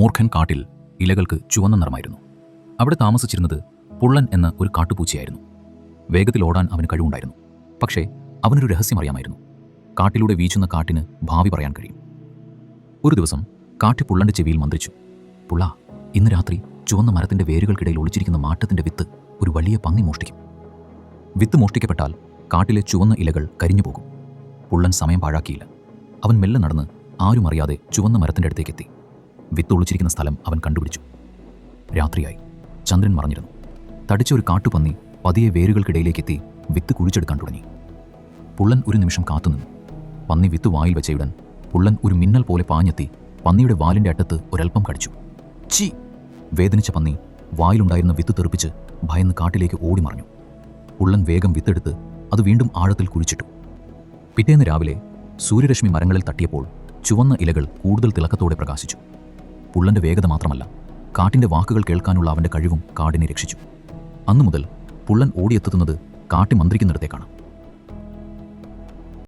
മൂർഖൻ കാട്ടിൽ ഇലകൾക്ക് ചുവന്ന നിറമായിരുന്നു. അവിടെ താമസിച്ചിരുന്നത് പുള്ളൻ എന്ന ഒരു കാട്ടുപൂച്ചയായിരുന്നു. വേഗത്തിൽ ഓടാൻ അവന് കഴിവുണ്ടായിരുന്നു. പക്ഷേ അവനൊരു രഹസ്യം അറിയാമായിരുന്നു. കാട്ടിലൂടെ വീശുന്ന കാട്ടിന് ഭാവി പറയാൻ കഴിയും. ഒരു ദിവസം കാട്ടി പുള്ളന്റെ ചെവിയിൽ മന്ത്രിച്ചു. പുള്ള, ഇന്ന് രാത്രി ചുവന്ന മരത്തിന്റെ വേരുകൾക്കിടയിൽ ഒളിച്ചിരിക്കുന്ന മാറ്റത്തിന്റെ വിത്ത് ഒരു വലിയ പന്നി മോഷ്ടിക്കും. വിത്ത് മോഷ്ടിക്കപ്പെട്ടാൽ കാട്ടിലെ ചുവന്ന ഇലകൾ കരിഞ്ഞു പോകും. പുള്ളൻ സമയം പാഴാക്കിയില്ല. അവൻ മെല്ലെ നടന്ന് ആരും അറിയാതെ ചുവന്ന മരത്തിന്റെ അടുത്തേക്ക് എത്തി. വിത്ത് ഒളിച്ചിരിക്കുന്ന സ്ഥലം അവൻ കണ്ടുപിടിച്ചു. രാത്രിയായി. ചന്ദ്രൻ മറഞ്ഞിരുന്നു. തടിച്ച ഒരു കാട്ടുപന്നി പതിയെ വേരുകൾക്കിടയിലേക്കെത്തി വിത്ത് കുഴിച്ചെടുക്കാൻ തുടങ്ങി. പുള്ളൻ ഒരു നിമിഷം കാത്തുനിന്നു. പന്നി വിത്ത് വായിൽ വെച്ചയുടൻ പുള്ളൻ ഒരു മിന്നൽ പോലെ പാഞ്ഞെത്തി പന്നിയുടെ വാലിന്റെ അറ്റത്ത് ഒരൽപ്പം കടിച്ചു. ചീ! വേദനിച്ച പന്നി വായിലുണ്ടായിരുന്ന വിത്ത് തെറിപ്പിച്ച് ഭയന്ന് കാട്ടിലേക്ക് ഓടി മറഞ്ഞു. പുള്ളൻ വേഗം വിത്തെടുത്ത് അത് വീണ്ടും ആഴത്തിൽ കുഴിച്ചിട്ടു. പിറ്റേന്ന് രാവിലെ സൂര്യരശ്മി മരങ്ങളിൽ തട്ടിയപ്പോൾ ചുവന്ന ഇലകൾ കൂടുതൽ തിളക്കത്തോടെ പ്രകാശിച്ചു. പുള്ളന്റെ വേഗത മാത്രമല്ല, കാട്ടിന്റെ വാക്കുകൾ കേൾക്കാനുള്ള അവന്റെ കഴിവും കാടിനെ രക്ഷിച്ചു. അന്നു മുതൽ പുള്ളൻ ഓടിയെത്തുന്നത് കാട്ടി മന്ത്രിക്കുന്നിടത്തേക്കാണ്.